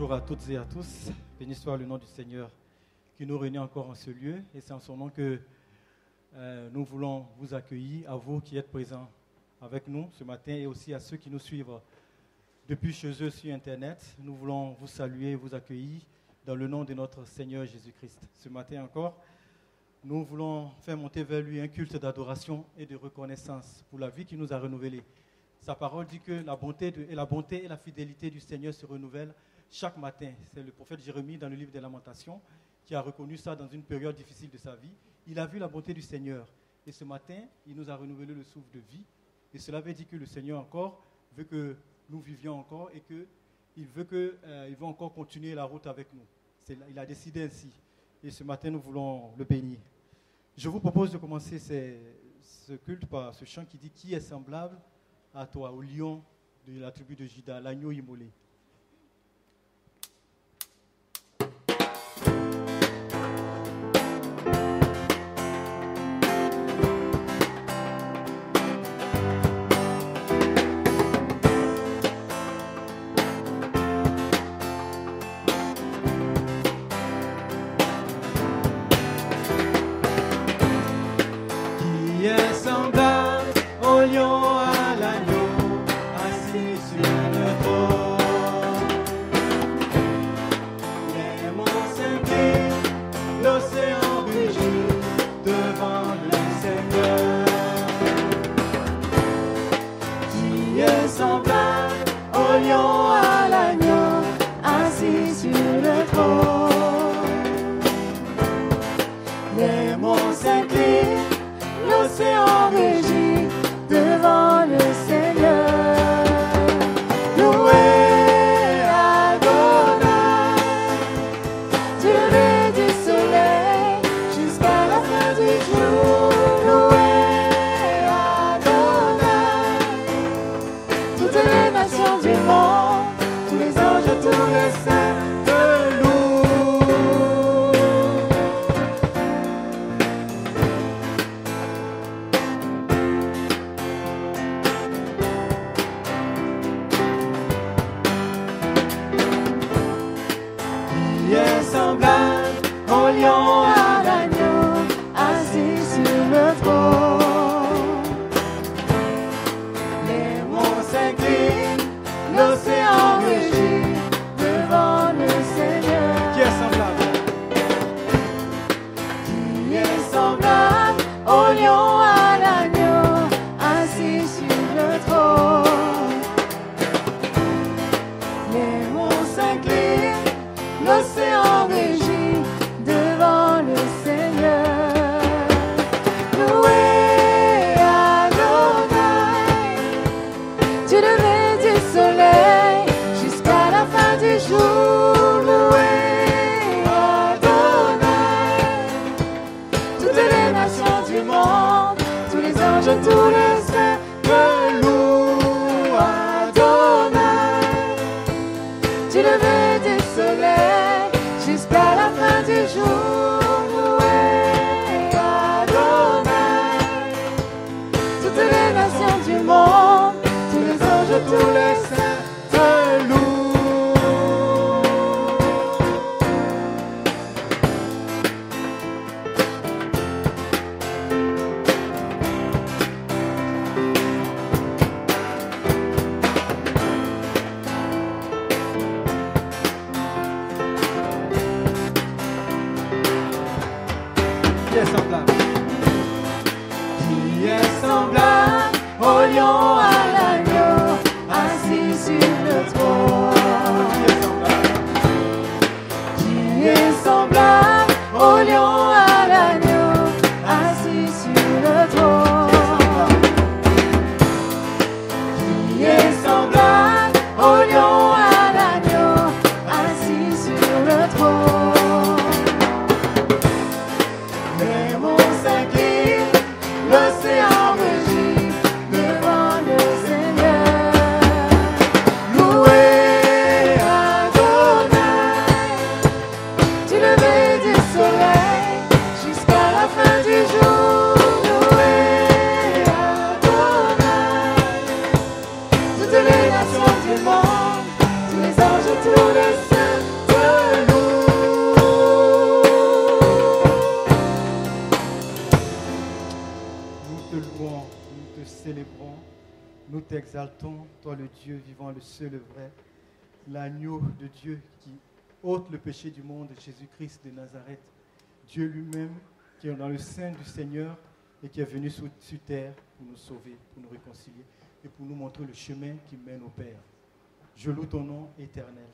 Bonjour à toutes et à tous. Béni soit le nom du Seigneur qui nous réunit encore en ce lieu. Et c'est en son nom que nous voulons vous accueillir, à vous qui êtes présents avec nous ce matin et aussi à ceux qui nous suivent depuis chez eux sur Internet. Nous voulons vous saluer et vous accueillir dans le nom de notre Seigneur Jésus-Christ. Ce matin encore, nous voulons faire monter vers lui un culte d'adoration et de reconnaissance pour la vie qu'il nous a renouvelée. Sa parole dit que la bonté et la fidélité du Seigneur se renouvellent chaque matin. C'est le prophète Jérémie dans le livre des Lamentations qui a reconnu ça dans une période difficile de sa vie. Il a vu la bonté du Seigneur. Et ce matin, il nous a renouvelé le souffle de vie. Et cela veut dire que le Seigneur encore veut que nous vivions encore et qu'il veut encore continuer la route avec nous. Il a décidé ainsi. Et ce matin, nous voulons le bénir. Je vous propose de commencer ce culte par ce chant qui dit « Qui est semblable à toi, au lion de la tribu de Juda, l'agneau immolé ?» Toutes les nations du monde, tous les anges, tous les saints. célébrons, nous t'exaltons, toi le Dieu vivant, le seul et vrai, l'agneau de Dieu qui ôte le péché du monde, Jésus-Christ de Nazareth, Dieu lui-même qui est dans le sein du Seigneur et qui est venu sur terre pour nous sauver, pour nous réconcilier et pour nous montrer le chemin qui mène au Père. Je loue ton nom éternel.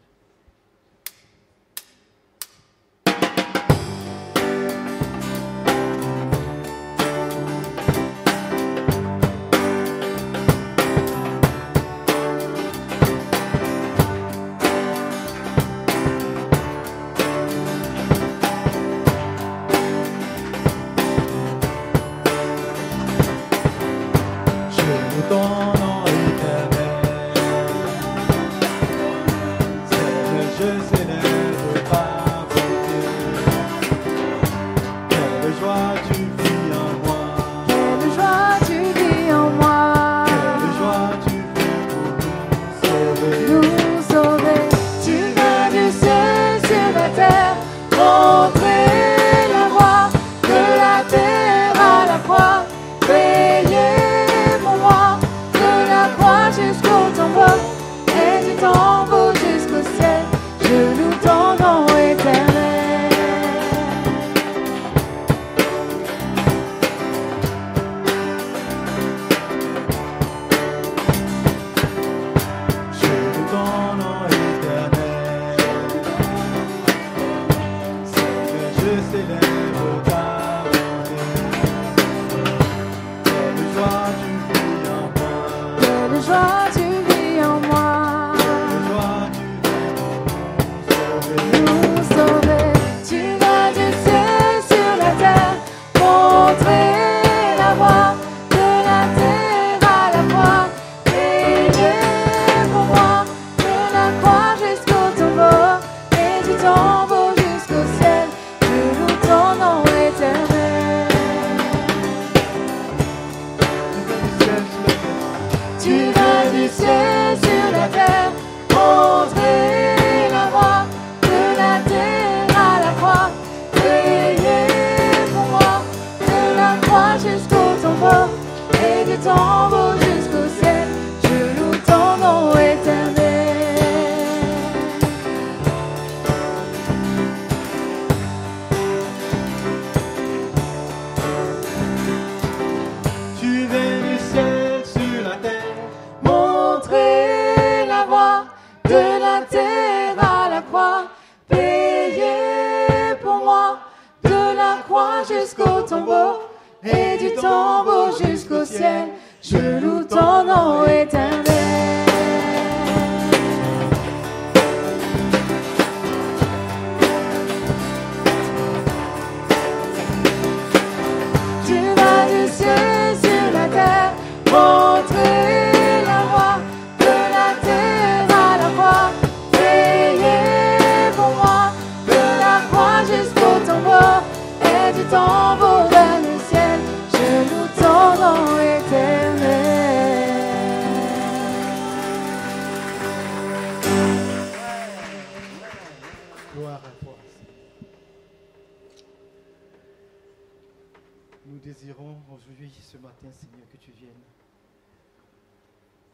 Nous désirons aujourd'hui, ce matin, Seigneur, que tu viennes,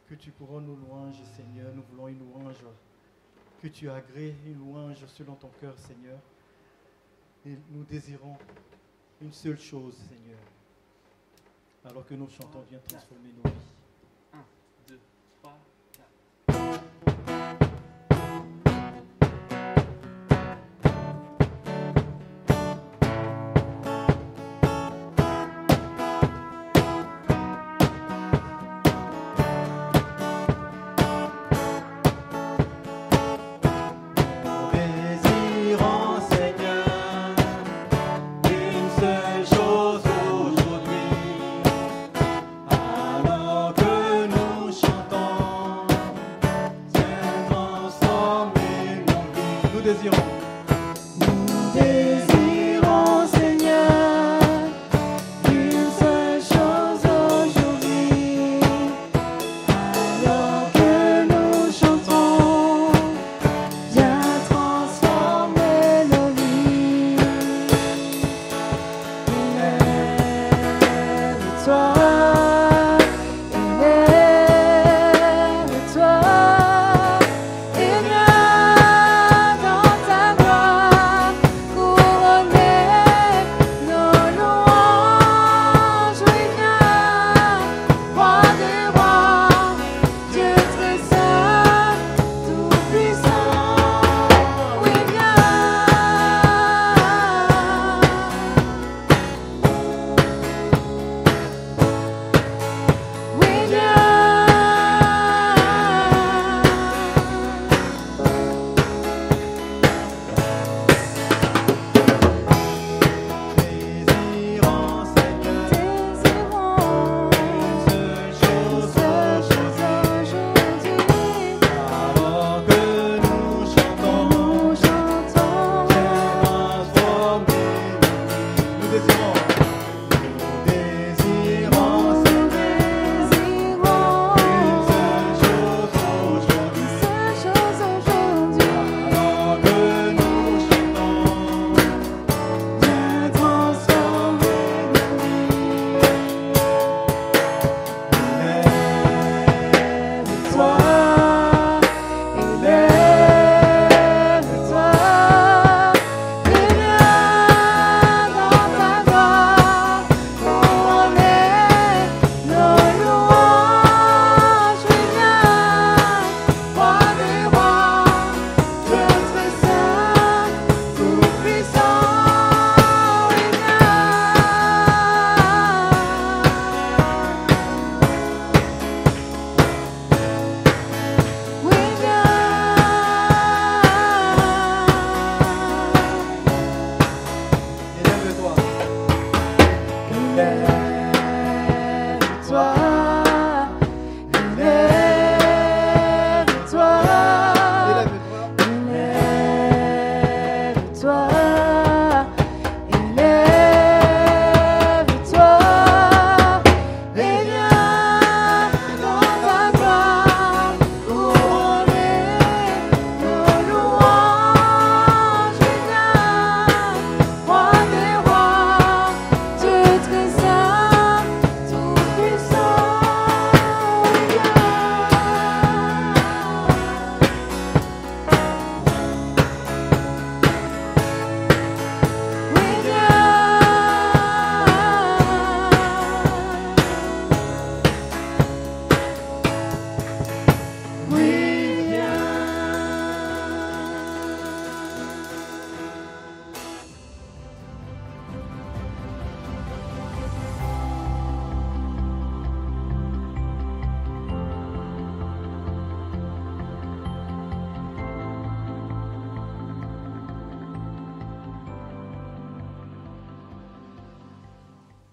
que tu couronnes nos louanges, Seigneur. Nous voulons une louange, que tu agrées, une louange selon ton cœur, Seigneur. Et nous désirons une seule chose, Seigneur. Alors que nous chantons, viens transformer nos vies. 1, 2, 3, 4.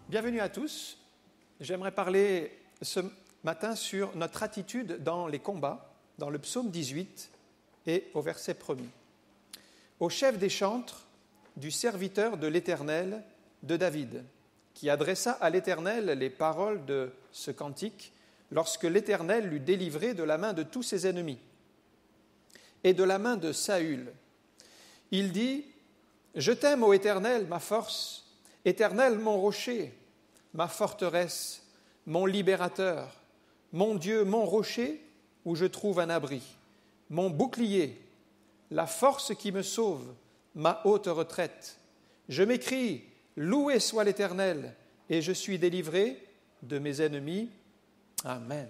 Bienvenue à tous. J'aimerais parler ce matin sur notre attitude dans les combats, dans le psaume 18 et au verset 1er. Au chef des chantres du serviteur de l'Éternel de David, qui adressa à l'Éternel les paroles de ce cantique lorsque l'Éternel l'eut délivré de la main de tous ses ennemis et de la main de Saül. Il dit : Je t'aime, ô Éternel, ma force, Éternel, mon rocher, ma forteresse, mon libérateur, mon Dieu, mon rocher, où je trouve un abri, mon bouclier, la force qui me sauve, ma haute retraite. Je m'écrie : Loué soit l'Éternel, et je suis délivré de mes ennemis. Amen.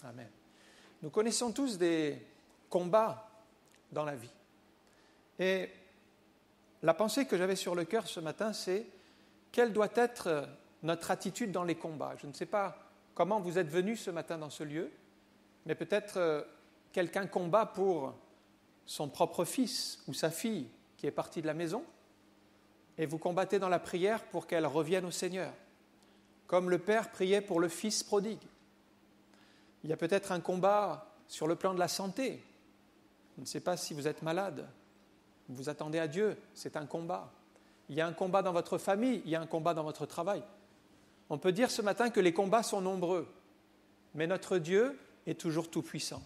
Amen. Nous connaissons tous des combats dans la vie. Et la pensée que j'avais sur le cœur ce matin, c'est quelle doit être notre attitude dans les combats. Je ne sais pas comment vous êtes venus ce matin dans ce lieu, mais peut-être quelqu'un combat pour son propre fils ou sa fille qui est partie de la maison, et vous combattez dans la prière pour qu'elle revienne au Seigneur, comme le Père priait pour le Fils prodigue. Il y a peut-être un combat sur le plan de la santé. Je ne sais pas si vous êtes malade, vous attendez à Dieu, c'est un combat. Il y a un combat dans votre famille, il y a un combat dans votre travail. On peut dire ce matin que les combats sont nombreux, mais notre Dieu est toujours tout-puissant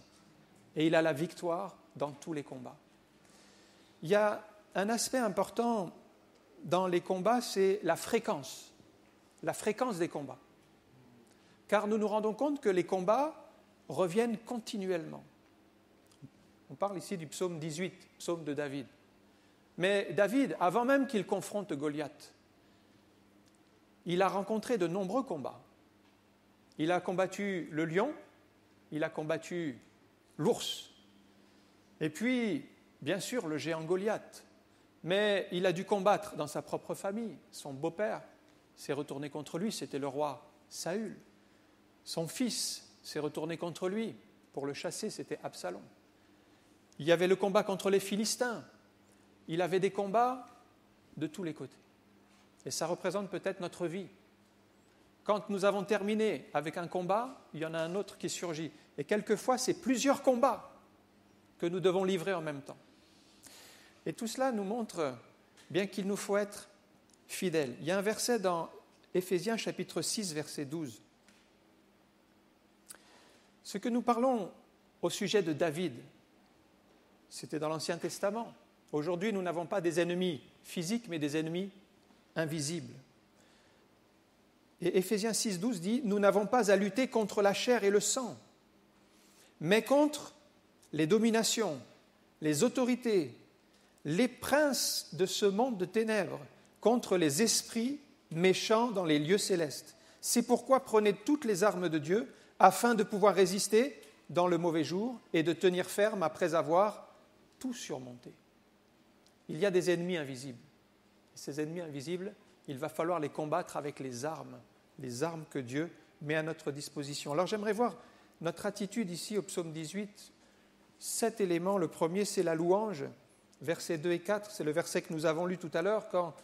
et il a la victoire dans tous les combats. Il y a un aspect important dans les combats, c'est la fréquence des combats. Car nous nous rendons compte que les combats reviennent continuellement. On parle ici du psaume 18, psaume de David. Mais David, avant même qu'il confronte Goliath, il a rencontré de nombreux combats. Il a combattu le lion, il a combattu l'ours, et puis, bien sûr, le géant Goliath. Mais il a dû combattre dans sa propre famille. Son beau-père s'est retourné contre lui, c'était le roi Saül. Son fils s'est retourné contre lui. Pour le chasser, c'était Absalom. Il y avait le combat contre les Philistins. Il avait des combats de tous les côtés. Et ça représente peut-être notre vie. Quand nous avons terminé avec un combat, il y en a un autre qui surgit. Et quelquefois, c'est plusieurs combats que nous devons livrer en même temps. Et tout cela nous montre bien qu'il nous faut être fidèles. Il y a un verset dans Éphésiens chapitre 6, verset 12. Ce que nous parlons au sujet de David, c'était dans l'Ancien Testament. Aujourd'hui, nous n'avons pas des ennemis physiques, mais des ennemis invisibles. Et Éphésiens 6, 12 dit « Nous n'avons pas à lutter contre la chair et le sang, mais contre les dominations, les autorités, les princes de ce monde de ténèbres, contre les esprits méchants dans les lieux célestes. C'est pourquoi prenez toutes les armes de Dieu, afin de pouvoir résister dans le mauvais jour et de tenir ferme après avoir tout surmonté. » Il y a des ennemis invisibles. Et ces ennemis invisibles, il va falloir les combattre avec les armes que Dieu met à notre disposition. Alors j'aimerais voir notre attitude ici au psaume 18. 7 éléments. Le premier, c'est la louange. Versets 2 et 4, c'est le verset que nous avons lu tout à l'heure quand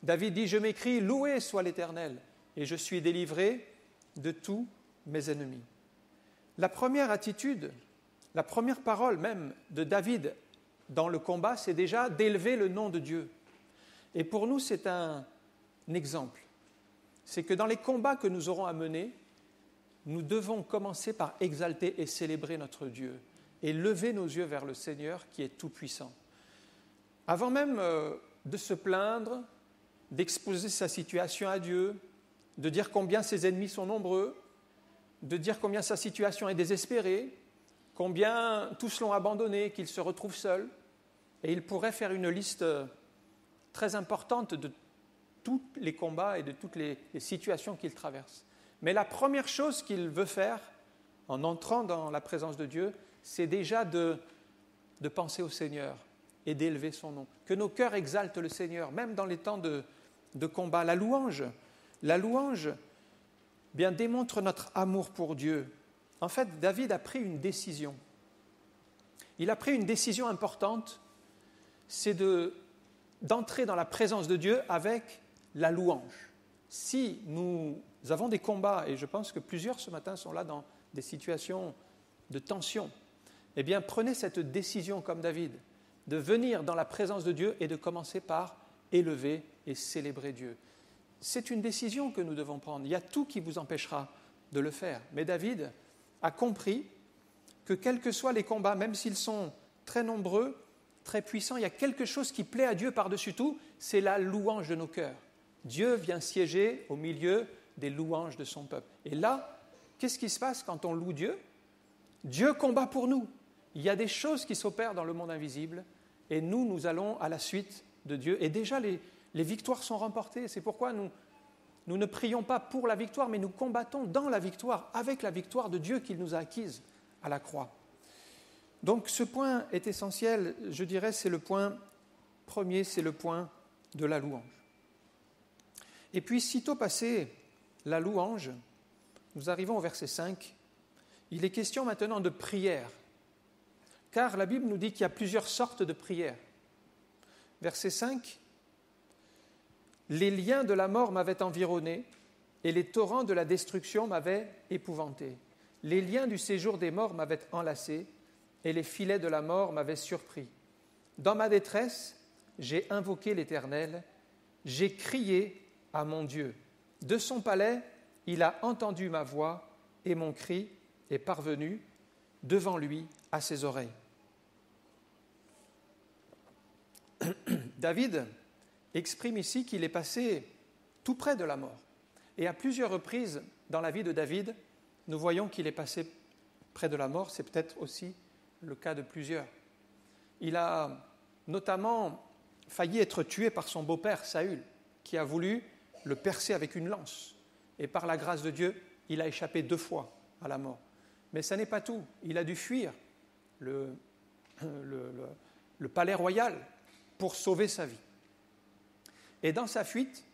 David dit « Je m'écrie, loué soit l'Éternel, et je suis délivré de tous mes ennemis. » La première attitude, la première parole même de David dans le combat, c'est déjà d'élever le nom de Dieu. Et pour nous, c'est un exemple. C'est que dans les combats que nous aurons à mener, nous devons commencer par exalter et célébrer notre Dieu et lever nos yeux vers le Seigneur qui est tout-puissant. Avant même de se plaindre, d'exposer sa situation à Dieu, de dire combien ses ennemis sont nombreux, de dire combien sa situation est désespérée, combien tous l'ont abandonné, qu'il se retrouve seul. Et il pourrait faire une liste très importante de tous les combats et de toutes les situations qu'il traverse. Mais la première chose qu'il veut faire en entrant dans la présence de Dieu, c'est déjà de penser au Seigneur et d'élever son nom. Que nos cœurs exaltent le Seigneur, même dans les temps de combat. La louange bien, démontre notre amour pour Dieu. En fait, David a pris une décision. Il a pris une décision importante, c'est d'entrer dans la présence de Dieu avec la louange. Si nous avons des combats, et je pense que plusieurs ce matin sont là dans des situations de tension, eh bien prenez cette décision comme David, de venir dans la présence de Dieu et de commencer par élever et célébrer Dieu. C'est une décision que nous devons prendre. Il y a tout qui vous empêchera de le faire. Mais David a compris que quels que soient les combats, même s'ils sont très nombreux, très puissants, il y a quelque chose qui plaît à Dieu par-dessus tout, c'est la louange de nos cœurs. Dieu vient siéger au milieu des louanges de son peuple. Et là, qu'est-ce qui se passe quand on loue Dieu ? Dieu combat pour nous. Il y a des choses qui s'opèrent dans le monde invisible et nous allons à la suite de Dieu. Et déjà, les victoires sont remportées. C'est pourquoi nous ne prions pas pour la victoire, mais nous combattons dans la victoire, avec la victoire de Dieu qu'il nous a acquise à la croix. Donc ce point est essentiel, je dirais, c'est le point premier, c'est le point de la louange. Et puis, sitôt passé la louange, nous arrivons au verset 5. Il est question maintenant de prière, car la Bible nous dit qu'il y a plusieurs sortes de prières. Verset 5, « Les liens de la mort m'avaient environné, et les torrents de la destruction m'avaient épouvanté. Les liens du séjour des morts m'avaient enlacé, et les filets de la mort m'avaient surpris. Dans ma détresse, j'ai invoqué l'Éternel, j'ai crié à mon Dieu. De son palais, il a entendu ma voix, et mon cri est parvenu devant lui à ses oreilles. » David exprime ici qu'il est passé tout près de la mort. Et à plusieurs reprises dans la vie de David, nous voyons qu'il est passé près de la mort. C'est peut-être aussi le cas de plusieurs. Il a notamment failli être tué par son beau-père Saül, qui a voulu le percer avec une lance. Et par la grâce de Dieu, il a échappé 2 fois à la mort. Mais ça n'est pas tout. Il a dû fuir le palais royal pour sauver sa vie. Et dans sa fuite,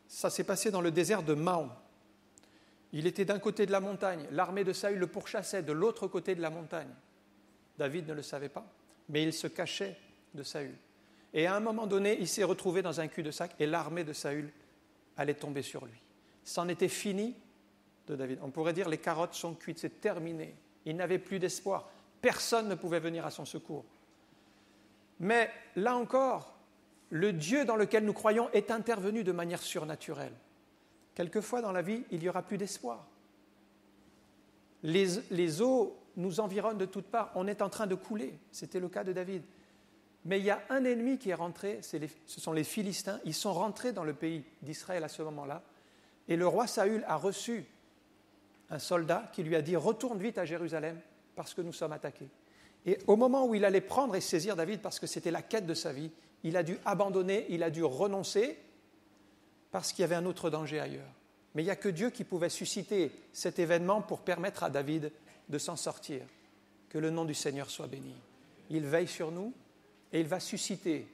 ça s'est passé dans le désert de Maon. Il était d'un côté de la montagne, l'armée de Saül le pourchassait de l'autre côté de la montagne. David ne le savait pas, mais il se cachait de Saül. Et à un moment donné, il s'est retrouvé dans un cul-de-sac et l'armée de Saül allait tomber sur lui. C'en était fini de David. On pourrait dire les carottes sont cuites, c'est terminé. Il n'avait plus d'espoir. Personne ne pouvait venir à son secours. Mais là encore, le Dieu dans lequel nous croyons est intervenu de manière surnaturelle. Quelquefois dans la vie, il n'y aura plus d'espoir. Les eaux nous environnent de toutes parts. On est en train de couler. C'était le cas de David. Mais il y a un ennemi qui est rentré, ce sont les Philistins. Ils sont rentrés dans le pays d'Israël à ce moment-là. Et le roi Saül a reçu un soldat qui lui a dit « Retourne vite à Jérusalem parce que nous sommes attaqués ». Et au moment où il allait prendre et saisir David, parce que c'était la quête de sa vie, il a dû abandonner, il a dû renoncer parce qu'il y avait un autre danger ailleurs. Mais il n'y a que Dieu qui pouvait susciter cet événement pour permettre à David de s'en sortir. Que le nom du Seigneur soit béni. Il veille sur nous et il va susciter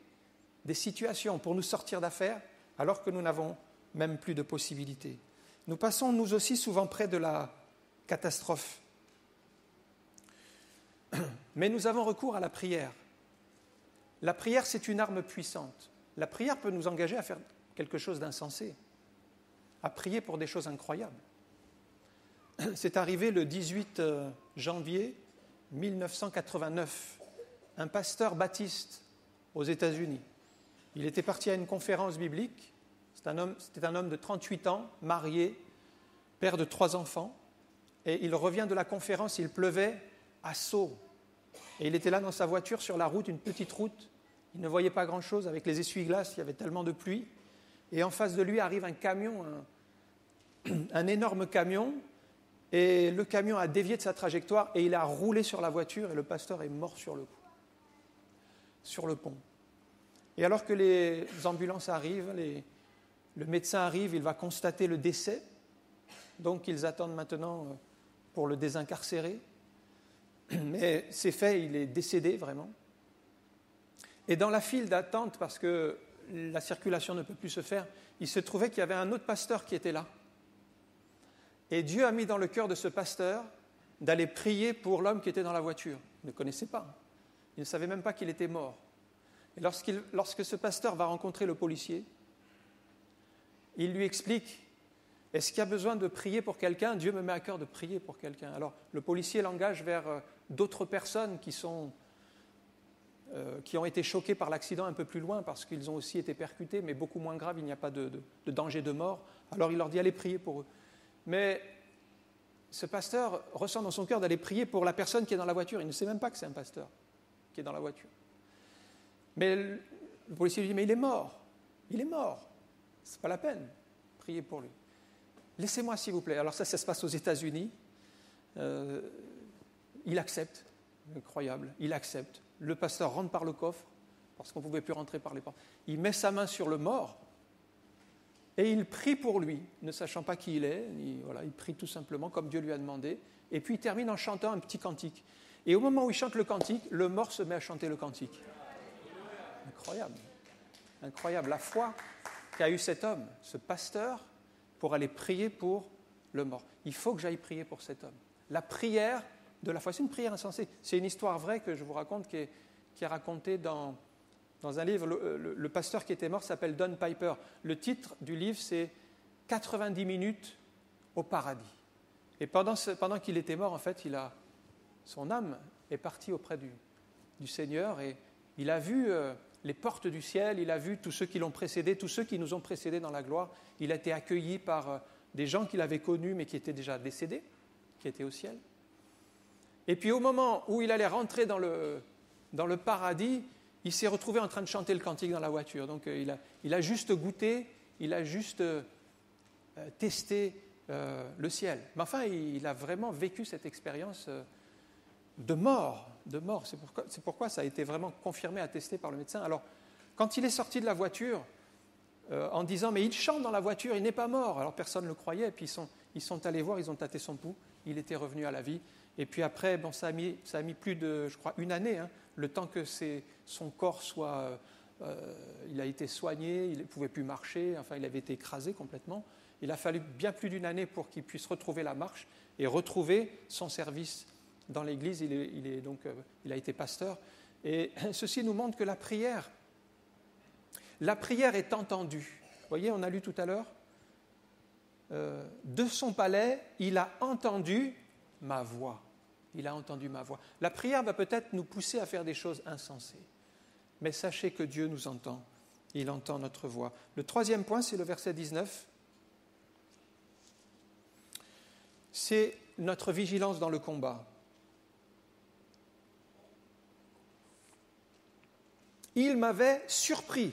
des situations pour nous sortir d'affaires alors que nous n'avons même plus de possibilités. Nous passons nous aussi souvent près de la catastrophe. Mais nous avons recours à la prière. La prière, c'est une arme puissante. La prière peut nous engager à faire quelque chose d'insensé, à prier pour des choses incroyables. C'est arrivé le 18 janvier 1989. Un pasteur baptiste aux États-Unis. Il était parti à une conférence biblique. C'était un homme de 38 ans, marié, père de 3 enfants. Et il revient de la conférence, il pleuvait à seaux. Et il était là dans sa voiture sur la route, une petite route. Il ne voyait pas grand-chose avec les essuie-glaces, il y avait tellement de pluie. Et en face de lui arrive un camion, un énorme camion. Et le camion a dévié de sa trajectoire et il a roulé sur la voiture et le pasteur est mort sur le coup, sur le pont. Et alors que les ambulances arrivent, le médecin arrive, il va constater le décès. Donc ils attendent maintenant pour le désincarcérer. Mais c'est fait, il est décédé vraiment. Et dans la file d'attente, parce que la circulation ne peut plus se faire, il se trouvait qu'il y avait un autre pasteur qui était là. Et Dieu a mis dans le cœur de ce pasteur d'aller prier pour l'homme qui était dans la voiture. Il ne connaissait pas. Il ne savait même pas qu'il était mort. Et lorsque ce pasteur va rencontrer le policier, il lui explique, est-ce qu'il y a besoin de prier pour quelqu'un? Dieu me met à cœur de prier pour quelqu'un. Alors le policier l'engage vers d'autres personnes qui ont été choquées par l'accident un peu plus loin parce qu'ils ont aussi été percutés, mais beaucoup moins grave, il n'y a pas de danger de mort. Alors il leur dit, allez prier pour eux. Mais ce pasteur ressent dans son cœur d'aller prier pour la personne qui est dans la voiture. Il ne sait même pas que c'est un pasteur qui est dans la voiture. Mais le policier lui dit, mais il est mort. Il est mort. Ce n'est pas la peine. Priez pour lui. Laissez-moi, s'il vous plaît. Alors ça se passe aux États-Unis. Il accepte. Incroyable. Il accepte. Le pasteur rentre par le coffre, parce qu'on ne pouvait plus rentrer par les portes. Il met sa main sur le mort et il prie pour lui, ne sachant pas qui il est. Il prie tout simplement comme Dieu lui a demandé. Et puis il termine en chantant un petit cantique. Et au moment où il chante le cantique, le mort se met à chanter le cantique. Incroyable. Incroyable. La foi qu'a eu cet homme, ce pasteur, pour aller prier pour le mort. Il faut que j'aille prier pour cet homme. La prière de la foi, c'est une prière insensée. C'est une histoire vraie que je vous raconte, qui est racontée dans un livre. Le pasteur qui était mort s'appelle Don Piper. Le titre du livre, c'est « 90 minutes au paradis ». Et pendant qu'il était mort, en fait, son âme est partie auprès du Seigneur et il a vu les portes du ciel, il a vu tous ceux qui l'ont précédé, tous ceux qui nous ont précédés dans la gloire. Il a été accueilli par des gens qu'il avait connus mais qui étaient déjà décédés, qui étaient au ciel. Et puis au moment où il allait rentrer dans le paradis, il s'est retrouvé en train de chanter le cantique dans la voiture. Donc il a juste goûté, il a juste testé le ciel. Mais enfin, il a vraiment vécu cette expérience de mort. C'est pourquoi ça a été vraiment confirmé, attesté par le médecin. Alors, quand il est sorti de la voiture, en disant « mais il chante dans la voiture, il n'est pas mort », alors personne ne le croyait, et puis ils sont allés voir, ils ont tâté son pouls, il était revenu à la vie. Et puis après, ça a mis plus de, je crois, une année, le temps que son corps soit... il a été soigné, il ne pouvait plus marcher, enfin il avait été écrasé complètement. Il a fallu bien plus d'une année pour qu'il puisse retrouver la marche et retrouver son service dans l'Église. Il a été pasteur. Et ceci nous montre que la prière est entendue. Vous voyez, on a lu tout à l'heure, de son palais, il a entendu ma voix. Il a entendu ma voix. La prière va peut-être nous pousser à faire des choses insensées. Mais sachez que Dieu nous entend. Il entend notre voix. Le troisième point, c'est le verset 19. C'est notre vigilance dans le combat. Il m'avait surpris.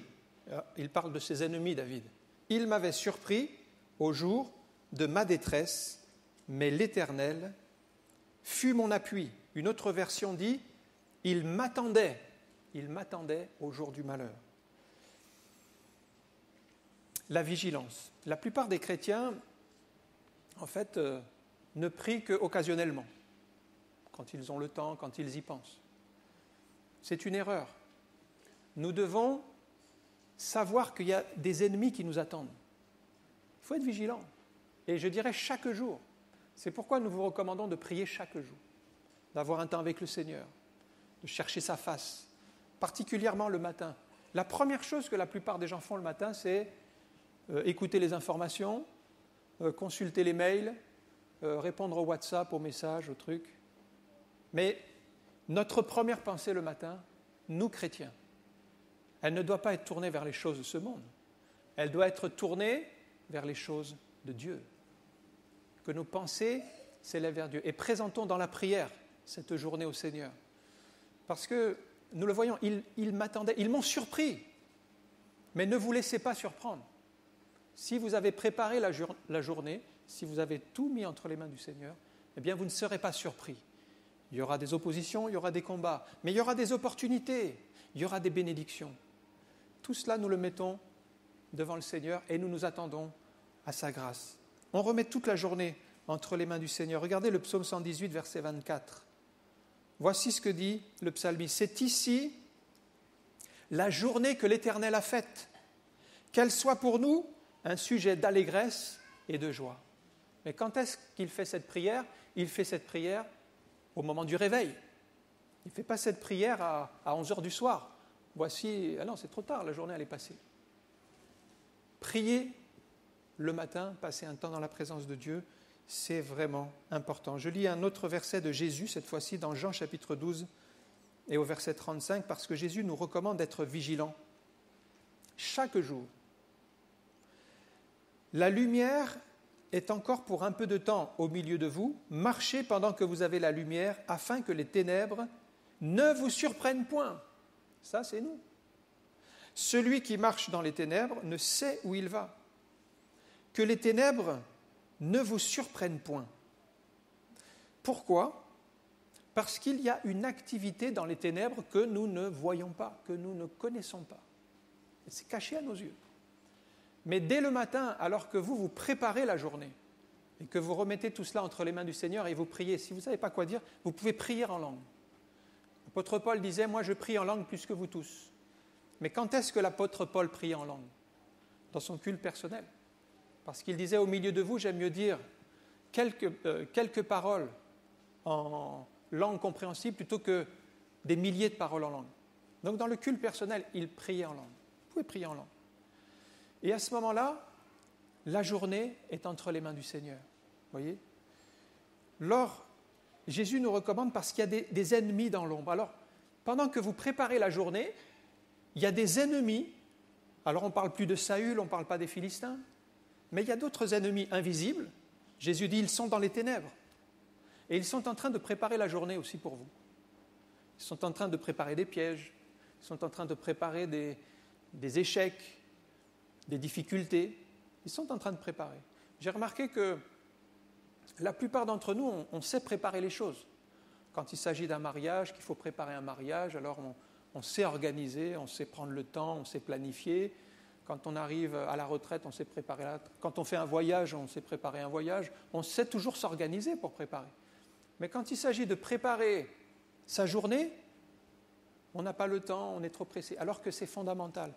Il parle de ses ennemis, David. Il m'avait surpris au jour de ma détresse, mais l'Éternel fut mon appui. Une autre version dit, il m'attendait au jour du malheur. La vigilance. La plupart des chrétiens, en fait, ne prient qu'occasionnellement, quand ils ont le temps, quand ils y pensent. C'est une erreur. Nous devons savoir qu'il y a des ennemis qui nous attendent. Il faut être vigilant. Et je dirais chaque jour. C'est pourquoi nous vous recommandons de prier chaque jour, d'avoir un temps avec le Seigneur, de chercher sa face, particulièrement le matin. La première chose que la plupart des gens font le matin, c'est écouter les informations, consulter les mails, répondre au WhatsApp, aux messages, aux trucs. Mais notre première pensée le matin, nous chrétiens, elle ne doit pas être tournée vers les choses de ce monde. Elle doit être tournée vers les choses de Dieu. Que nos pensées s'élèvent vers Dieu. Et présentons dans la prière cette journée au Seigneur. Parce que, nous le voyons, ils m'attendaient, ils m'ont surpris. Mais ne vous laissez pas surprendre. Si vous avez préparé la journée, si vous avez tout mis entre les mains du Seigneur, eh bien vous ne serez pas surpris. Il y aura des oppositions, il y aura des combats, mais il y aura des opportunités, il y aura des bénédictions. Tout cela, nous le mettons devant le Seigneur et nous nous attendons à sa grâce. On remet toute la journée entre les mains du Seigneur. Regardez le psaume 118, verset 24. Voici ce que dit le psalmiste. C'est ici la journée que l'Éternel a faite. Qu'elle soit pour nous un sujet d'allégresse et de joie. Mais quand est-ce qu'il fait cette prière ? Il fait cette prière au moment du réveil. Il ne fait pas cette prière à 11h du soir. Voici, ah non, c'est trop tard, la journée elle est passée. Priez le matin, passer un temps dans la présence de Dieu, c'est vraiment important. Je lis un autre verset de Jésus, cette fois-ci dans Jean chapitre 12 et au verset 35, parce que Jésus nous recommande d'être vigilants chaque jour. La lumière est encore pour un peu de temps au milieu de vous, marchez pendant que vous avez la lumière, afin que les ténèbres ne vous surprennent point. Ça, c'est nous. Celui qui marche dans les ténèbres ne sait où il va. Que les ténèbres ne vous surprennent point. Pourquoi ? Parce qu'il y a une activité dans les ténèbres que nous ne voyons pas, que nous ne connaissons pas. C'est caché à nos yeux. Mais dès le matin, alors que vous préparez la journée et que vous remettez tout cela entre les mains du Seigneur et vous priez, si vous ne savez pas quoi dire, vous pouvez prier en langue. L'apôtre Paul disait « Moi, je prie en langue plus que vous tous ». Mais quand est-ce que l'apôtre Paul priait en langue ? Dans son culte personnel. Parce qu'il disait « Au milieu de vous, j'aime mieux dire quelques paroles en langue compréhensible plutôt que des milliers de paroles en langue ». Donc dans le culte personnel, il priait en langue. Vous pouvez prier en langue. Et à ce moment-là, la journée est entre les mains du Seigneur. Vous voyez ? Jésus nous recommande parce qu'il y a des ennemis dans l'ombre. Alors, pendant que vous préparez la journée, il y a des ennemis. Alors, on ne parle plus de Saül, on ne parle pas des Philistins, mais il y a d'autres ennemis invisibles. Jésus dit, ils sont dans les ténèbres. Et ils sont en train de préparer la journée aussi pour vous. Ils sont en train de préparer des pièges. Ils sont en train de préparer des échecs, des difficultés. Ils sont en train de préparer. J'ai remarqué que la plupart d'entre nous, on sait préparer les choses. Quand il s'agit d'un mariage, qu'il faut préparer un mariage, alors on sait organiser, on sait prendre le temps, on sait planifier. Quand on arrive à la retraite, on sait préparer Quand on fait un voyage, on sait préparer un voyage. On sait toujours s'organiser pour préparer. Mais quand il s'agit de préparer sa journée, on n'a pas le temps, on est trop pressé, alors que c'est fondamental.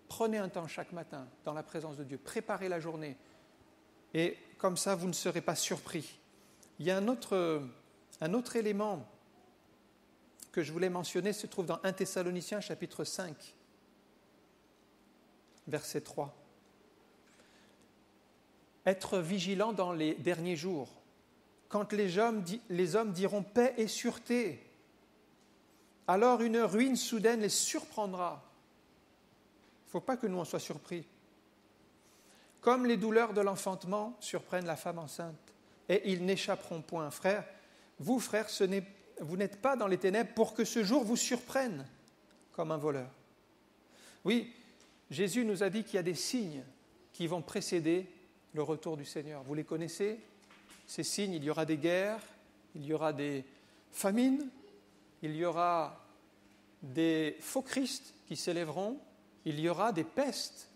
Prenez un temps chaque matin dans la présence de Dieu, préparez la journée. Et comme ça, vous ne serez pas surpris. Il y a un autre élément que je voulais mentionner, se trouve dans 1 Thessaloniciens chapitre 5, verset 3. Être vigilant dans les derniers jours, quand les hommes diront paix et sûreté, alors une ruine soudaine les surprendra. Il ne faut pas que nous en soyons surpris. Comme les douleurs de l'enfantement surprennent la femme enceinte, et ils n'échapperont point. Frères, vous n'êtes pas dans les ténèbres pour que ce jour vous surprenne comme un voleur. Oui, Jésus nous a dit qu'il y a des signes qui vont précéder le retour du Seigneur. Vous les connaissez ? Ces signes, il y aura des guerres, il y aura des famines, il y aura des faux Christ qui s'élèveront, il y aura des pestes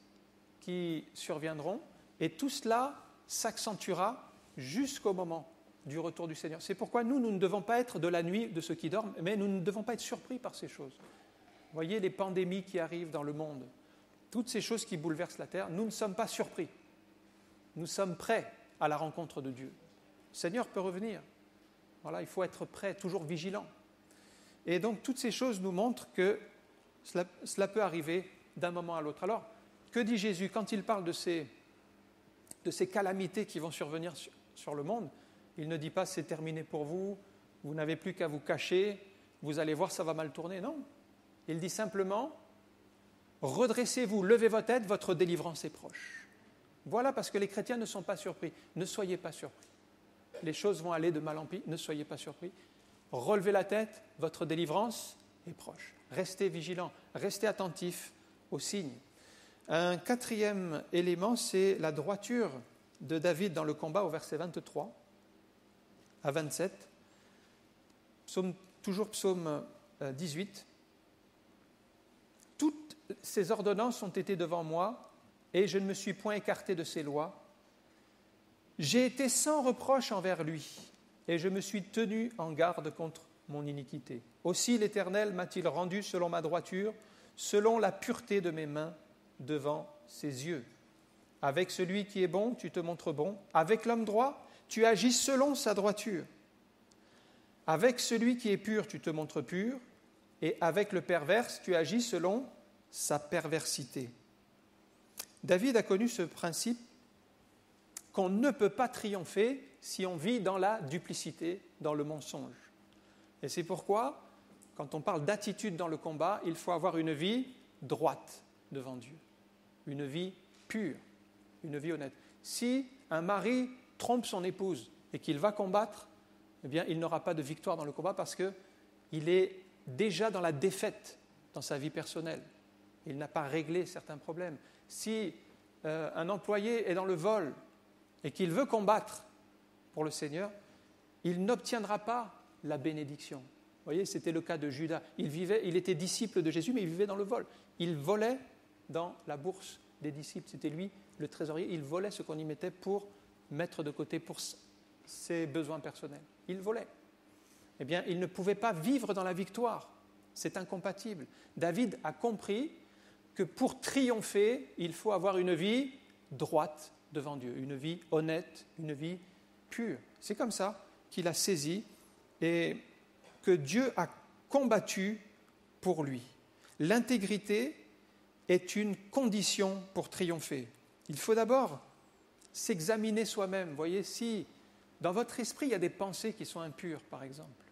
qui surviendront, et tout cela s'accentuera jusqu'au moment du retour du Seigneur. C'est pourquoi nous ne devons pas être de la nuit de ceux qui dorment, mais nous ne devons pas être surpris par ces choses. Vous voyez les pandémies qui arrivent dans le monde, toutes ces choses qui bouleversent la terre, nous ne sommes pas surpris. Nous sommes prêts à la rencontre de Dieu. Le Seigneur peut revenir. Voilà, il faut être prêt, toujours vigilant. Et donc, toutes ces choses nous montrent que cela peut arriver d'un moment à l'autre. Alors, que dit Jésus quand il parle de ces calamités qui vont survenir sur le monde? Il ne dit pas « c'est terminé pour vous, vous n'avez plus qu'à vous cacher, vous allez voir, ça va mal tourner ». Non, il dit simplement « redressez-vous, levez votre tête, votre délivrance est proche ». Voilà, parce que les chrétiens ne sont pas surpris. Ne soyez pas surpris. Les choses vont aller de mal en pis, ne soyez pas surpris. Relevez la tête, votre délivrance est proche. Restez vigilants, restez attentifs aux signes. Un quatrième élément, c'est la droiture de David dans le combat au verset 23 à 27. Toujours psaume 18. Toutes ces ordonnances ont été devant moi et je ne me suis point écarté de ses lois. J'ai été sans reproche envers lui et je me suis tenu en garde contre mon iniquité. Aussi l'Éternel m'a-t-il rendu selon ma droiture, selon la pureté de mes mains devant ses yeux. Avec celui qui est bon, tu te montres bon. Avec l'homme droit, tu agis selon sa droiture. Avec celui qui est pur, tu te montres pur. Et avec le perverse, tu agis selon sa perversité. David a connu ce principe qu'on ne peut pas triompher si on vit dans la duplicité, dans le mensonge. Et c'est pourquoi, quand on parle d'attitude dans le combat, il faut avoir une vie droite devant Dieu, une vie pure, une vie honnête. Si un mari trompe son épouse et qu'il va combattre, eh bien, il n'aura pas de victoire dans le combat parce qu'il est déjà dans la défaite dans sa vie personnelle. Il n'a pas réglé certains problèmes. Si un employé est dans le vol et qu'il veut combattre pour le Seigneur, il n'obtiendra pas la bénédiction. Vous voyez, c'était le cas de Judas. Il était disciple de Jésus, mais il vivait dans le vol. Il volait dans la bourse des disciples. C'était lui, le trésorier. Il volait ce qu'on y mettait pour mettre de côté pour ses besoins personnels. Il volait. Eh bien, il ne pouvait pas vivre dans la victoire. C'est incompatible. David a compris que pour triompher, il faut avoir une vie droite devant Dieu, une vie honnête, une vie pure. C'est comme ça qu'il a saisi et que Dieu a combattu pour lui. L'intégrité est une condition pour triompher. Il faut d'abord s'examiner soi-même. Vous voyez, si dans votre esprit, il y a des pensées qui sont impures, par exemple,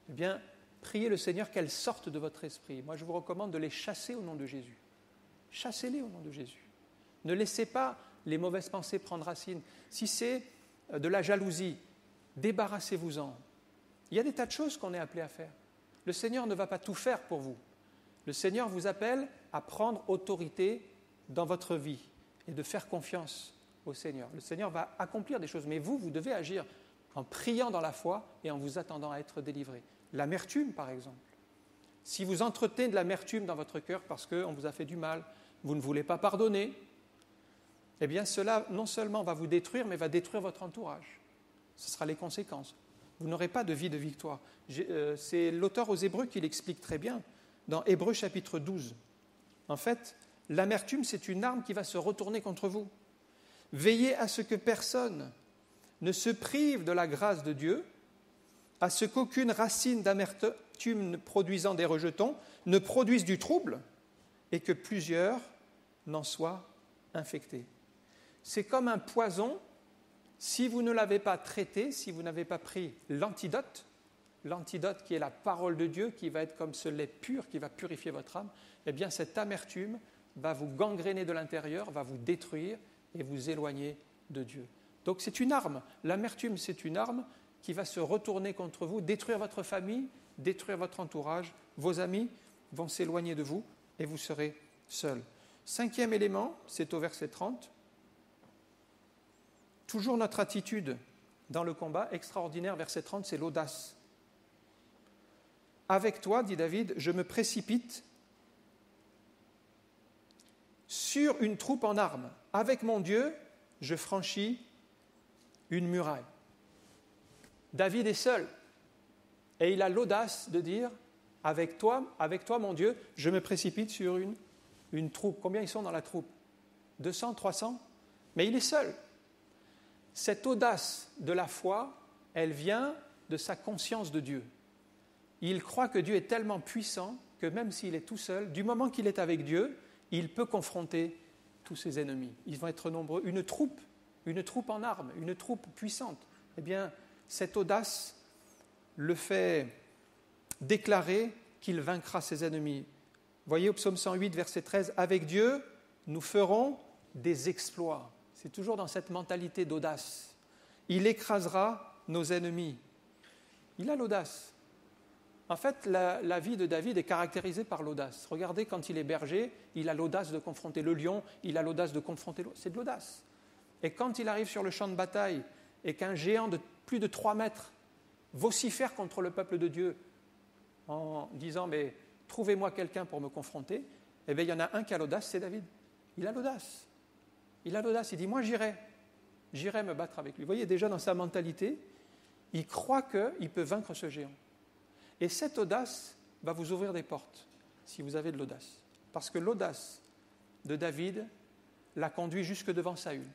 eh bien, priez le Seigneur qu'elles sortent de votre esprit. Moi, je vous recommande de les chasser au nom de Jésus. Chassez-les au nom de Jésus. Ne laissez pas les mauvaises pensées prendre racine. Si c'est de la jalousie, débarrassez-vous-en. Il y a des tas de choses qu'on est appelé à faire. Le Seigneur ne va pas tout faire pour vous. Le Seigneur vous appelle à prendre autorité dans votre vie et de faire confiance au Seigneur. Le Seigneur va accomplir des choses, mais vous devez agir en priant dans la foi et en vous attendant à être délivré. L'amertume, par exemple. Si vous entretenez de l'amertume dans votre cœur parce qu'on vous a fait du mal, vous ne voulez pas pardonner, eh bien cela non seulement va vous détruire, mais va détruire votre entourage. Ce sera les conséquences. Vous n'aurez pas de vie de victoire. C'est l'auteur aux Hébreux qui l'explique très bien dans Hébreux chapitre 12. En fait, l'amertume, c'est une arme qui va se retourner contre vous. Veillez à ce que personne ne se prive de la grâce de Dieu, à ce qu'aucune racine d'amertume produisant des rejetons ne produise du trouble et que plusieurs n'en soient infectés. C'est comme un poison, si vous ne l'avez pas traité, si vous n'avez pas pris l'antidote qui est la parole de Dieu, qui va être comme ce lait pur, qui va purifier votre âme, eh bien cette amertume va vous gangréner de l'intérieur, va vous détruire et vous éloigner de Dieu. Donc c'est une arme. L'amertume, c'est une arme qui va se retourner contre vous, détruire votre famille, détruire votre entourage. Vos amis vont s'éloigner de vous et vous serez seul. 5e élément, c'est au verset 30. Toujours notre attitude dans le combat, extraordinaire, verset 30, c'est l'audace. Avec toi, dit David, je me précipite sur une troupe en armes. Avec mon Dieu, je franchis une muraille. David est seul et il a l'audace de dire avec toi, mon Dieu, je me précipite sur une troupe. Combien ils sont dans la troupe? 200, 300? Mais il est seul. Cette audace de la foi, elle vient de sa conscience de Dieu. Il croit que Dieu est tellement puissant que même s'il est tout seul, du moment qu'il est avec Dieu, il peut confronter tous ses ennemis. Ils vont être nombreux. Une troupe en armes, une troupe puissante. Eh bien, cette audace le fait déclarer qu'il vaincra ses ennemis. Voyez au psaume 108, verset 13, « Avec Dieu, nous ferons des exploits. » C'est toujours dans cette mentalité d'audace. Il écrasera nos ennemis. Il a l'audace. En fait, la vie de David est caractérisée par l'audace. Regardez, quand il est berger, il a l'audace de confronter le lion, il a l'audace de confronter l'autre. C'est de l'audace. Et quand il arrive sur le champ de bataille et qu'un géant de plus de 3 mètres vocifère contre le peuple de Dieu en disant « mais trouvez-moi quelqu'un pour me confronter », eh bien il y en a un qui a l'audace, c'est David. Il a l'audace. Il a l'audace, il dit « moi j'irai me battre avec lui ». Vous voyez, déjà dans sa mentalité, il croit qu'il peut vaincre ce géant. Et cette audace va vous ouvrir des portes, si vous avez de l'audace. Parce que l'audace de David l'a conduit jusque devant Saül.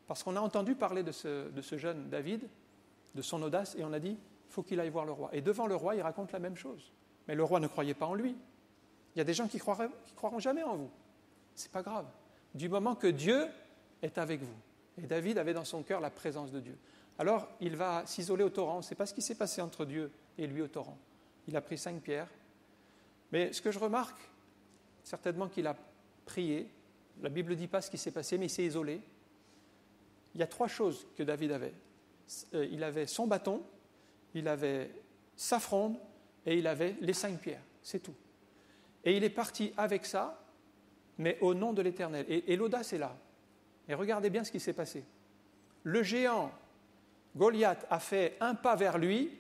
Parce qu'on a entendu parler de ce jeune David, de son audace, et on a dit, il faut qu'il aille voir le roi. Et devant le roi, il raconte la même chose. Mais le roi ne croyait pas en lui. Il y a des gens qui croiront jamais en vous. Ce n'est pas grave. Du moment que Dieu est avec vous, Et David avait dans son cœur la présence de Dieu. Alors, il va s'isoler au torrent. On ne sait pas ce qui s'est passé entre Dieu et lui au torrent. Il a pris 5 pierres. Mais ce que je remarque, certainement qu'il a prié. La Bible ne dit pas ce qui s'est passé, mais il s'est isolé. Il y a 3 choses que David avait. Il avait son bâton, il avait sa fronde et il avait les 5 pierres. C'est tout. Et il est parti avec ça, mais au nom de l'Éternel. Et l'audace est là. Et regardez bien ce qui s'est passé. Le géant Goliath a fait un pas vers lui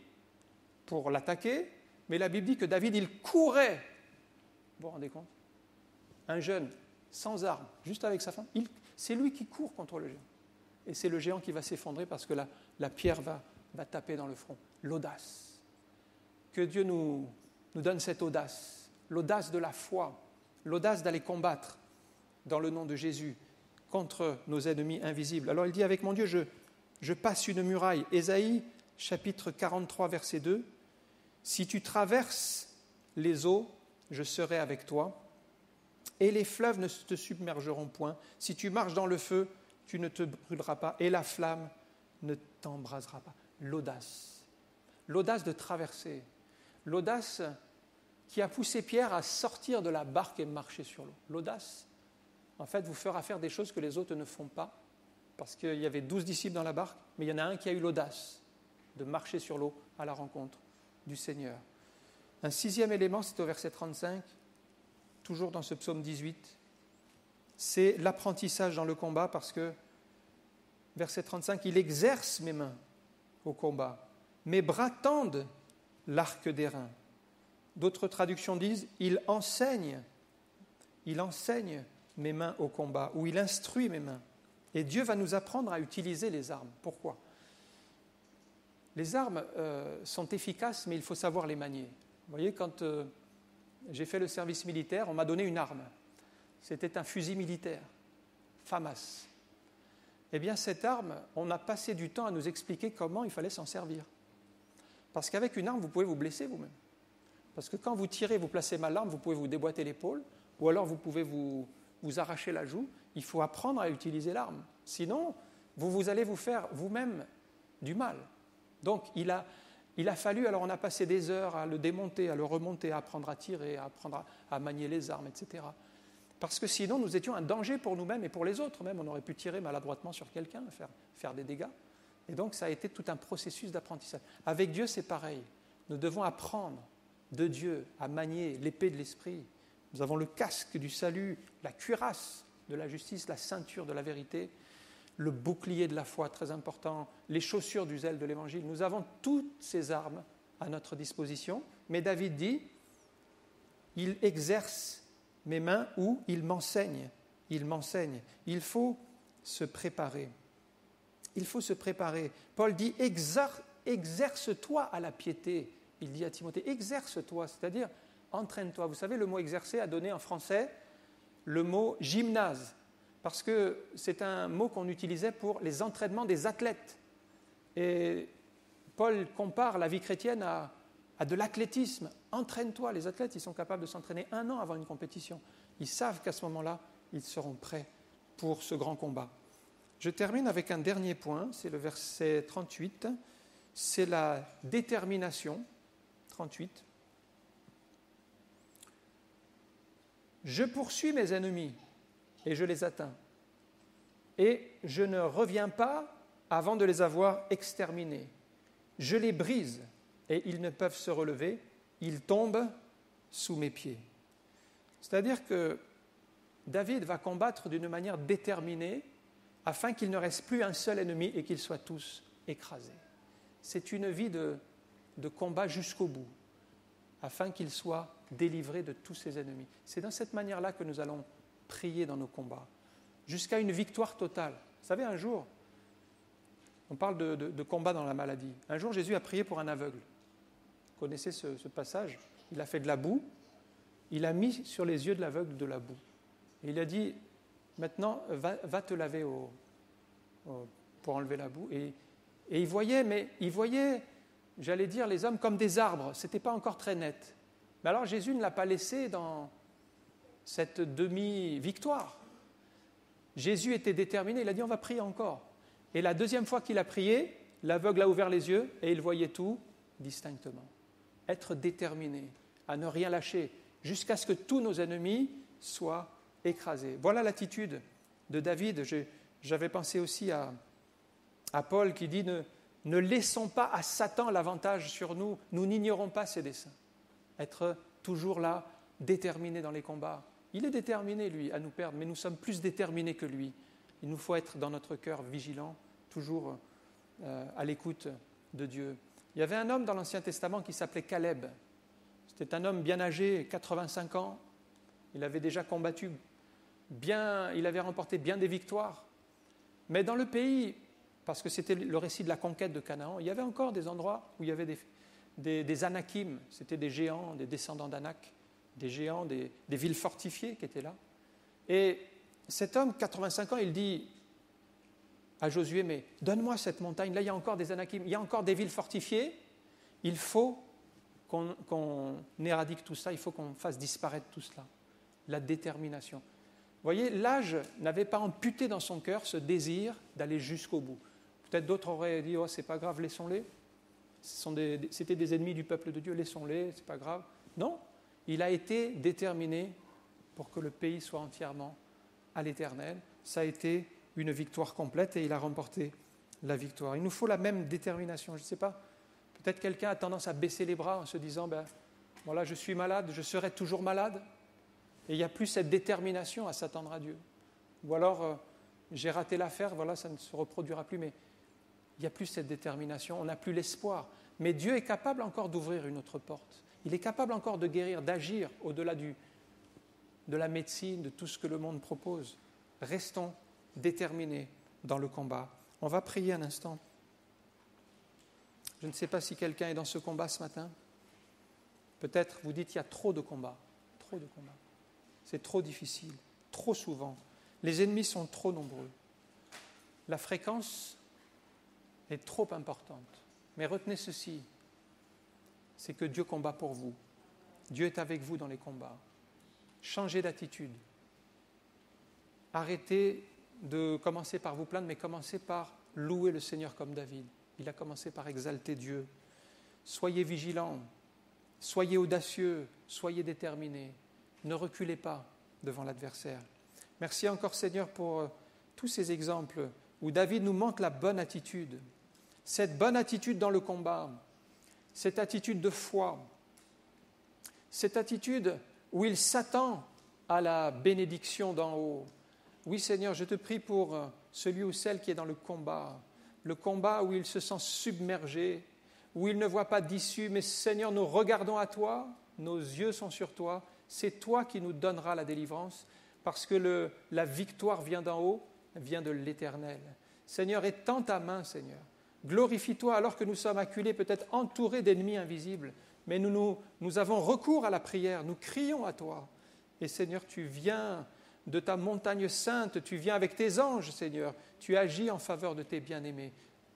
pour l'attaquer, mais la Bible dit que David, il courait. Vous vous rendez compte ? Un jeune, sans armes, juste avec sa femme, c'est lui qui court contre le géant. Et c'est le géant qui va s'effondrer parce que la pierre va taper dans le front. L'audace. Que Dieu nous donne cette audace, l'audace de la foi, l'audace d'aller combattre dans le nom de Jésus contre nos ennemis invisibles. Alors il dit, avec mon Dieu, je passe une muraille. Ésaïe, chapitre 43, verset 2, « Si tu traverses les eaux, je serai avec toi, et les fleuves ne te submergeront point. Si tu marches dans le feu, tu ne te brûleras pas, et la flamme ne t'embrasera pas. » L'audace. L'audace de traverser. L'audace qui a poussé Pierre à sortir de la barque et marcher sur l'eau. L'audace, en fait, vous fera faire des choses que les autres ne font pas, parce qu'il y avait 12 disciples dans la barque, mais il y en a un qui a eu l'audace de marcher sur l'eau à la rencontre du Seigneur. Un 6e élément, c'est au verset 35, toujours dans ce psaume 18, c'est l'apprentissage dans le combat, parce que, verset 35, « Il exerce mes mains au combat, mes bras tendent l'arc d'airain. » D'autres traductions disent « Il enseigne mes mains au combat » ou « Il instruit mes mains ». Et Dieu va nous apprendre à utiliser les armes. Pourquoi ? Les armes sont efficaces, mais il faut savoir les manier. Vous voyez, quand j'ai fait le service militaire, on m'a donné une arme. C'était un fusil militaire, FAMAS. Eh bien, cette arme, on a passé du temps à nous expliquer comment il fallait s'en servir. Parce qu'avec une arme, vous pouvez vous blesser vous-même. Parce que quand vous tirez, vous placez mal l'arme, vous pouvez vous déboîter l'épaule, ou alors vous pouvez vous arracher la joue. Il faut apprendre à utiliser l'arme. Sinon, vous allez vous faire vous-même du mal. Donc, il a fallu, alors on a passé des heures à le démonter, à le remonter, à apprendre à tirer, à apprendre à manier les armes, etc. Parce que sinon, nous étions un danger pour nous-mêmes et pour les autres. Même, on aurait pu tirer maladroitement sur quelqu'un, faire des dégâts. Et donc, ça a été tout un processus d'apprentissage. Avec Dieu, c'est pareil. Nous devons apprendre de Dieu à manier l'épée de l'esprit. Nous avons le casque du salut, la cuirasse de la justice, la ceinture de la vérité, le bouclier de la foi, très important, les chaussures du zèle de l'évangile. Nous avons toutes ces armes à notre disposition. Mais David dit, il exerce mes mains ou il m'enseigne. Il m'enseigne. Il faut se préparer. Il faut se préparer. Paul dit, exerce-toi à la piété. Il dit à Timothée, exerce-toi, c'est-à-dire entraîne-toi. Vous savez, le mot exercer a donné en français le mot gymnase, parce que c'est un mot qu'on utilisait pour les entraînements des athlètes. Et Paul compare la vie chrétienne à de l'athlétisme. Entraîne-toi. Les athlètes, ils sont capables de s'entraîner 1 an avant une compétition. Ils savent qu'à ce moment-là, ils seront prêts pour ce grand combat. Je termine avec un dernier point, c'est le verset 38. C'est la détermination. 38. Je poursuis mes ennemis et je les atteins. Et je ne reviens pas avant de les avoir exterminés. Je les brise et ils ne peuvent se relever. Ils tombent sous mes pieds. C'est-à-dire que David va combattre d'une manière déterminée afin qu'il ne reste plus un seul ennemi et qu'ils soient tous écrasés. C'est une vie de combat jusqu'au bout, afin qu'il soit délivré de tous ses ennemis. C'est dans cette manière-là que nous allons prier dans nos combats, jusqu'à une victoire totale. Vous savez, un jour, on parle de combat dans la maladie. Un jour, Jésus a prié pour un aveugle. Vous connaissez ce passage ? Il a fait de la boue, il a mis sur les yeux de l'aveugle de la boue. Et il a dit, maintenant, va te laver pour enlever la boue. Et il voyait, j'allais dire, les hommes comme des arbres. Ce n'était pas encore très net. Mais alors Jésus ne l'a pas laissé dans cette demi-victoire. Jésus était déterminé. Il a dit, on va prier encore. Et la deuxième fois qu'il a prié, l'aveugle a ouvert les yeux et il voyait tout distinctement. Être déterminé à ne rien lâcher jusqu'à ce que tous nos ennemis soient écrasés. Voilà l'attitude de David. J'avais pensé aussi à Paul qui dit ne laissons pas à Satan l'avantage sur nous, nous n'ignorons pas ses desseins. Être toujours là, déterminé dans les combats. Il est déterminé, lui, à nous perdre, mais nous sommes plus déterminés que lui. Il nous faut être dans notre cœur vigilant, toujours à l'écoute de Dieu. Il y avait un homme dans l'Ancien Testament qui s'appelait Caleb. C'était un homme bien âgé, 85 ans. Il avait déjà combattu bien, il avait remporté bien des victoires. Mais dans le pays, parce que c'était le récit de la conquête de Canaan, il y avait encore des endroits où il y avait des Anakim, c'était des géants, des descendants d'Anak, des géants, des villes fortifiées qui étaient là. Et cet homme, 85 ans, il dit à Josué, mais donne-moi cette montagne, là il y a encore des Anakim, il y a encore des villes fortifiées, il faut qu'on éradique tout ça, il faut qu'on fasse disparaître tout cela. La détermination. Vous voyez, l'âge n'avait pas amputé dans son cœur ce désir d'aller jusqu'au bout. Peut-être d'autres auraient dit, oh c'est pas grave, laissons-les. C'était des ennemis du peuple de Dieu, laissons-les, c'est pas grave. Non, il a été déterminé pour que le pays soit entièrement à l'Éternel. Ça a été une victoire complète et il a remporté la victoire. Il nous faut la même détermination. Je ne sais pas, peut-être quelqu'un a tendance à baisser les bras en se disant, voilà, je suis malade, je serai toujours malade. Et il n'y a plus cette détermination à s'attendre à Dieu. Ou alors, j'ai raté l'affaire, voilà, ça ne se reproduira plus, mais il n'y a plus cette détermination, on n'a plus l'espoir. Mais Dieu est capable encore d'ouvrir une autre porte. Il est capable encore de guérir, d'agir au-delà de la médecine, de tout ce que le monde propose. Restons déterminés dans le combat. On va prier un instant. Je ne sais pas si quelqu'un est dans ce combat ce matin. Peut-être vous dites qu'il y a trop de combats. Trop de combats. C'est trop difficile, trop souvent. Les ennemis sont trop nombreux. La fréquence est trop importante. Mais retenez ceci, c'est que Dieu combat pour vous. Dieu est avec vous dans les combats. Changez d'attitude. Arrêtez de commencer par vous plaindre, mais commencez par louer le Seigneur comme David. Il a commencé par exalter Dieu. Soyez vigilants, soyez audacieux, soyez déterminés. Ne reculez pas devant l'adversaire. Merci encore Seigneur pour tous ces exemples où David nous montre la bonne attitude. Cette bonne attitude dans le combat, cette attitude de foi, cette attitude où il s'attend à la bénédiction d'en haut. Oui Seigneur, je te prie pour celui ou celle qui est dans le combat où il se sent submergé, où il ne voit pas d'issue, mais Seigneur, nous regardons à toi, nos yeux sont sur toi, c'est toi qui nous donneras la délivrance, parce que la victoire vient d'en haut, vient de l'Éternel. Seigneur, étends ta main, Seigneur. Glorifie-toi alors que nous sommes acculés, peut-être entourés d'ennemis invisibles, mais nous avons recours à la prière, nous crions à toi. Et Seigneur, tu viens de ta montagne sainte, tu viens avec tes anges, Seigneur, tu agis en faveur de tes bien-aimés.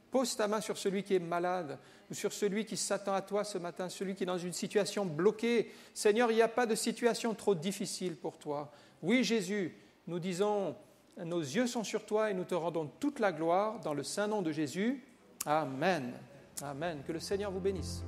Pose ta main sur celui qui est malade, ou sur celui qui s'attend à toi ce matin, celui qui est dans une situation bloquée. Seigneur, il n'y a pas de situation trop difficile pour toi. Oui, Jésus, nous disons, nos yeux sont sur toi et nous te rendons toute la gloire dans le saint nom de Jésus. Amen. Amen. Que le Seigneur vous bénisse.